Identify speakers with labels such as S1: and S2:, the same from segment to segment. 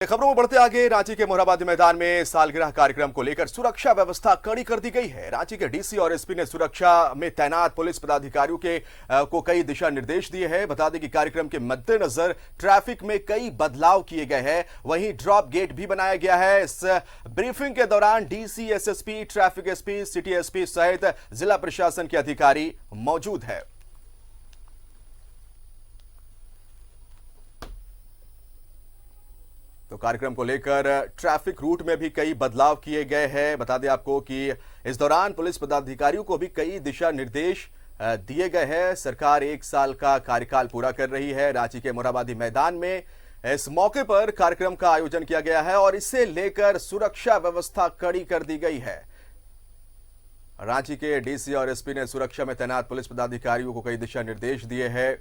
S1: खबरों में बढ़ते आगे, रांची के मोरहाबादी मैदान में सालगिरह कार्यक्रम को लेकर सुरक्षा व्यवस्था कड़ी कर दी गई है। रांची के डीसी और एसपी ने सुरक्षा में तैनात पुलिस पदाधिकारियों को कई दिशा निर्देश दिए हैं। बता दें कि कार्यक्रम के मद्देनजर ट्रैफिक में कई बदलाव किए गए हैं, वहीं ड्रॉप गेट भी बनाया गया है। इस ब्रीफिंग के दौरान DC, SSP, traffic SP, city SP सहित जिला प्रशासन के अधिकारी मौजूद है। तो कार्यक्रम को लेकर ट्रैफिक रूट में भी कई बदलाव किए गए हैं। बता दें आपको कि इस दौरान पुलिस पदाधिकारियों को भी कई दिशा निर्देश दिए गए हैं। सरकार 1 साल का कार्यकाल पूरा कर रही है। रांची के मोरहाबादी मैदान में इस मौके पर कार्यक्रम का आयोजन किया गया है और इसे लेकर सुरक्षा व्यवस्था कड़ी कर दी गई है। रांची के डीसी और एसपी ने सुरक्षा में तैनात पुलिस पदाधिकारियों को कई दिशा निर्देश दिए हैं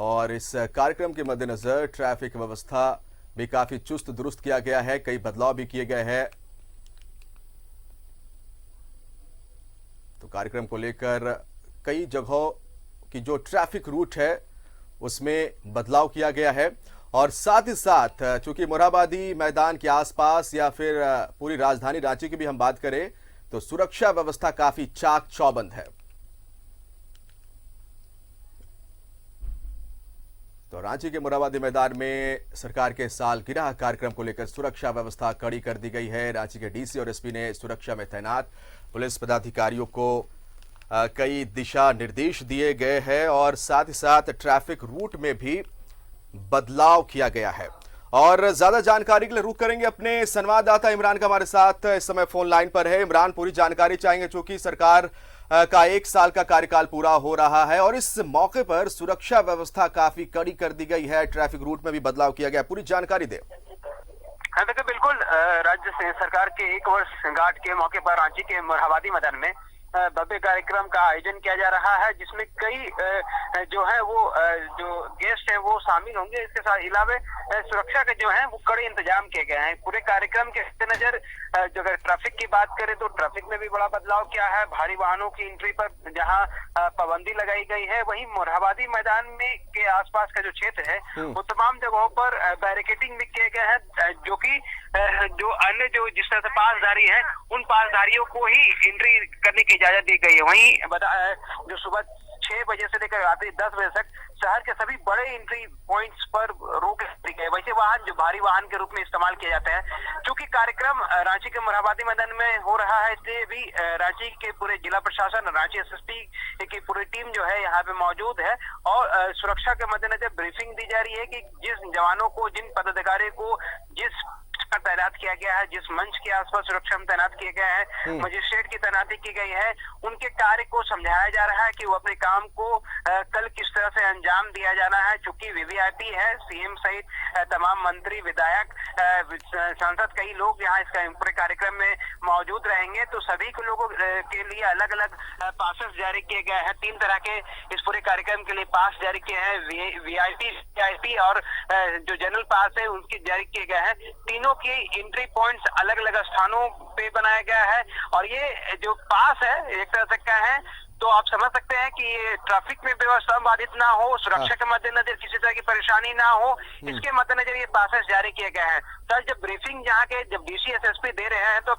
S1: और इस कार्यक्रम के मद्देनजर ट्रैफिक व्यवस्था भी काफी चुस्त दुरुस्त किया गया है। कई बदलाव भी किए गए हैं। तो कार्यक्रम को लेकर कई जगहों की जो ट्रैफिक रूट है उसमें बदलाव किया गया है और साथ ही साथ चूंकि मोरहाबादी मैदान के आसपास या फिर पूरी राजधानी रांची की भी हम बात करें तो सुरक्षा व्यवस्था काफी चाक चौबंद है। तो रांची के मोरहाबादी मैदान में सरकार के सालगिरह कार्यक्रम को लेकर सुरक्षा व्यवस्था कड़ी कर दी गई है। रांची के डीसी और एसपी ने सुरक्षा में तैनात पुलिस पदाधिकारियों को कई दिशा निर्देश दिए गए हैं और साथ ही साथ ट्रैफिक रूट में भी बदलाव किया गया है। और ज्यादा जानकारी के लिए रुख करेंगे अपने संवाददाता इमरान का, हमारे साथ इस समय फोन लाइन पर है। इमरान, पूरी जानकारी चाहेंगे चूंकि सरकार का 1 साल का कार्यकाल पूरा हो रहा है और इस मौके पर सुरक्षा व्यवस्था काफी कड़ी कर दी गई है। ट्रैफिक रूट में भी बदलाव किया गया, पूरी जानकारी दे।
S2: हाँ देखिए, बिल्कुल राज्य सरकार के 1 वर्ष गांठ के मौके पर रांची के मोरहाबादी मैदान में भव्य कार्यक्रम का आयोजन किया जा रहा है, जिसमें कई जो है वो जो गेस्ट है वो शामिल होंगे। इसके साथ अलावा सुरक्षा के जो है वो कड़े इंतजाम किए गए हैं। पूरे कार्यक्रम के नजर जो अगर ट्रैफिक की बात करें तो ट्रैफिक में भी बड़ा बदलाव किया है। भारी वाहनों की एंट्री पर जहां पाबंदी लगाई गई है, वहीं मोरहाबादी मैदान में के आसपास का जो क्षेत्र है वो तमाम जगहों पर बैरिकेडिंग भी किए गए हैं, जो कि जो अन्य जो जिस तरह से पासधारी है उन पासधारियों को ही एंट्री करने की इजाजत दी गई है। वहीं जो सुबह 6 बजे से लेकर रात्रि 10 बजे तक शहर के सभी बड़े एंट्री पॉइंट्स पर रोक दी गई। वैसे वाहन जो भारी वाहन के रूप में इस्तेमाल किए जाते हैं, क्योंकि कार्यक्रम रांची के मोरहाबादी मैदान में हो रहा है, इसलिए भी रांची के पूरे जिला प्रशासन, रांची एसएसपी की पूरी टीम जो है यहाँ पे मौजूद है और सुरक्षा के मद्देनजर ब्रीफिंग दी जा रही है कि जिस जवानों को, जिन पदाधिकारियों को जिस तैनात किया गया है, जिस मंच के आसपास सुरक्षा में तैनात किए गए हैं, मजिस्ट्रेट की तैनाती की गई है, उनके कार्य को समझाया जा रहा है कि वो अपने काम को कल किस तरह से अंजाम दिया जाना है। चूंकि वीवीआईपी है, सीएम सहित तमाम मंत्री, विधायक, सांसद, कई लोग यहाँ इस पूरे कार्यक्रम में मौजूद रहेंगे, तो सभी को लोगों के लिए अलग अलग पासेस जारी किए गए हैं। 3 तरह के इस पूरे कार्यक्रम के लिए पास जारी किए हैं। वीआईपी और जो जनरल पास है उनकी जारी किए गए हैं। तीनों की एंट्री पॉइंट्स अलग अलग स्थानों पे बनाया गया है और ये जो पास है एक तरह से क्या है तो आप समझ सकते हैं कि ये ट्रैफिक में व्यवस्था बाधित ना हो, सुरक्षा के मद्देनजर किसी तरह की परेशानी ना हो, इसके मद्देनजर ये पासेस जारी किए गए हैं। सर, जब ब्रीफिंग यहाँ के जब डीसी एसएसपी दे रहे हैं तो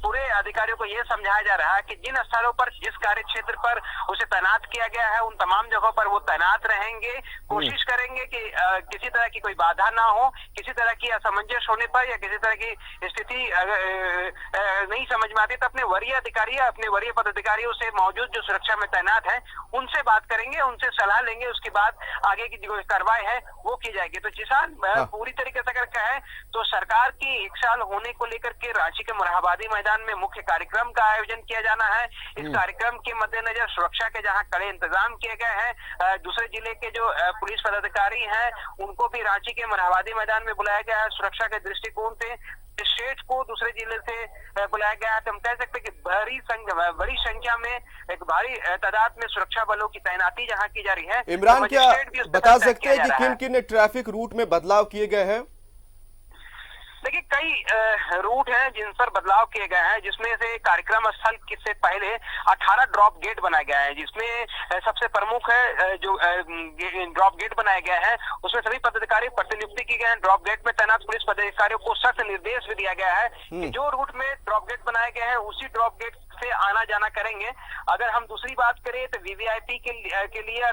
S2: पूरे अधिकारियों को ये समझाया जा रहा है कि जिन स्थलों पर, जिस कार्य क्षेत्र पर उसे तैनात किया गया है, उन तमाम जगहों पर वो तैनात रहेंगे। कोशिश करेंगे कि किसी तरह की कोई बाधा ना हो, किसी तरह की असमंजस होने पर या किसी तरह की स्थिति नहीं समझ में आती तो अपने वरीय अधिकारी या अपने वरीय पदाधिकारियों से मौजूद जो सुरक्षा में तैनात है उनसे बात करेंगे, उनसे सलाह लेंगे, उसके बाद आगे की जो कार्रवाई है वो की जाएगी। तो जिसान पूरी तरीके से अगर कहें तो सरकार की 1 साल होने को लेकर के रांची के मोरहाबादी मैदान में मुख्य कार्यक्रम का आयोजन किया जाना है। इस कार्यक्रम के मद्देनजर सुरक्षा के जहां कड़े इंतजाम किए गए हैं, दूसरे जिले के जो पुलिस पदाधिकारी हैं उनको भी रांची के मोरहाबादी मैदान में बुलाया गया है सुरक्षा के दृष्टिकोण से। स्टेट को दूसरे जिले से बुलाया गया है। तो हम कह सकते हैं कि बड़ी संख्या में, एक भारी तादाद में सुरक्षा बलों की तैनाती जहां की जा रही है।
S1: इमरान,
S2: तो
S1: क्या बता सकते हैं कि किन किन ट्रैफिक रूट में बदलाव किए गए हैं?
S2: देखिए कई रूट हैं जिन पर बदलाव किए गए हैं, जिसमें से कार्यक्रम स्थल से पहले 18 ड्रॉप गेट बनाए गए हैं, जिसमें सबसे प्रमुख है जो ड्रॉप गेट बनाए गए हैं उसमें सभी पदाधिकारी प्रतिनियुक्ति की गए हैं। ड्रॉप गेट में तैनात पुलिस पदाधिकारियों को सख्त निर्देश भी दिया गया है कि जो रूट में ड्रॉप गेट बनाए गए हैं उसी ड्रॉप गेट से आना जाना करेंगे। अगर हम दूसरी बात करें तो वीवीआईपी के लिए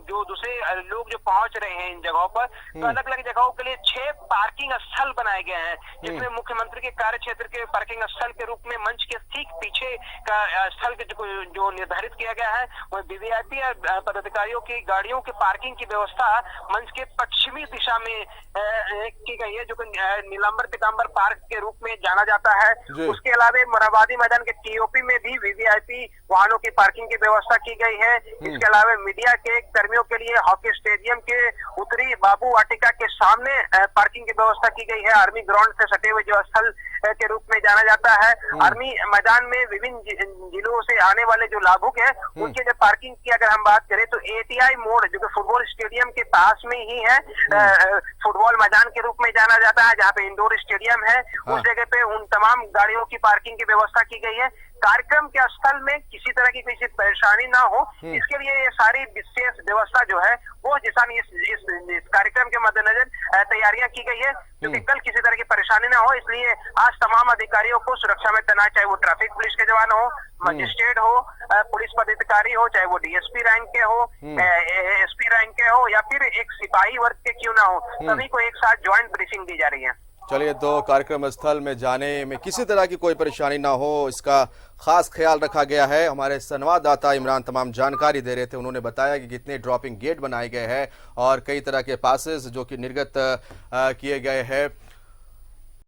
S2: जो दूसरे लोग जो पहुंच रहे हैं इन जगहों पर, तो अलग अलग जगहों के लिए 6 पार्किंग स्थल बनाए गए हैं, जिसमें मुख्यमंत्री के कार्य क्षेत्र के पार्किंग स्थल के रूप में मंच के ठीक पीछे का स्थल जो निर्धारित किया गया है, वह वीवीआईपी पदाधिकारियों की गाड़ियों की पार्किंग की व्यवस्था मंच के पश्चिमी दिशा में की गई है, जो कि नीलांबर पीतांबर पार्क के रूप में जाना जाता है। उसके अलावा मोरहाबादी मैदान के टीओपी में भी वीवीआईपी वाहनों की पार्किंग की व्यवस्था की गई है। इसके अलावा मीडिया के कर्मियों के लिए हॉकी स्टेडियम के उत्तरी बाबू वाटिका के सामने पार्किंग की व्यवस्था की गई है। आर्मी ग्राउंड से सटे हुए जो स्थल के रूप में जाना जाता है। आर्मी मैदान में विभिन्न जिलों से आने वाले जो लाभुक हैं उनके लिए पार्किंग की अगर हम बात करें तो एटीआई मोड़ जो कि फुटबॉल स्टेडियम के पास में ही है, फुटबॉल मैदान के रूप में जाना जाता है, जहाँ पे इंडोर स्टेडियम है, उस जगह पे उन तमाम गाड़ियों की पार्किंग की व्यवस्था की गई है। कार्यक्रम के स्थल में किसी तरह की किसी परेशानी ना हो, इसके लिए ये सारी विशेष व्यवस्था जो है वो जिसान इस कार्यक्रम के मद्देनजर तैयारियां की गई है, क्योंकि कल किसी तरह की परेशानी ना हो, इसलिए आज तमाम अधिकारियों को सुरक्षा में तैनात, चाहे वो ट्रैफिक पुलिस के जवान हो, मजिस्ट्रेट हो, पुलिस पदाधिकारी हो, चाहे वो डीएसपी रैंक के हो, एसपी रैंक के हो, या फिर एक सिपाही वर्ग के क्यों ना हो, सभी को एक साथ ज्वाइंट ब्रीफिंग दी जा रही है।
S1: चलिए, तो कार्यक्रम स्थल में जाने में किसी तरह की कोई परेशानी ना हो, इसका खास ख्याल रखा गया है। हमारे संवाददाता इमरान तमाम जानकारी दे रहे थे, उन्होंने बताया कि कितने ड्रॉपिंग गेट बनाए गए हैं और कई तरह के पासेस जो कि निर्गत किए गए हैं।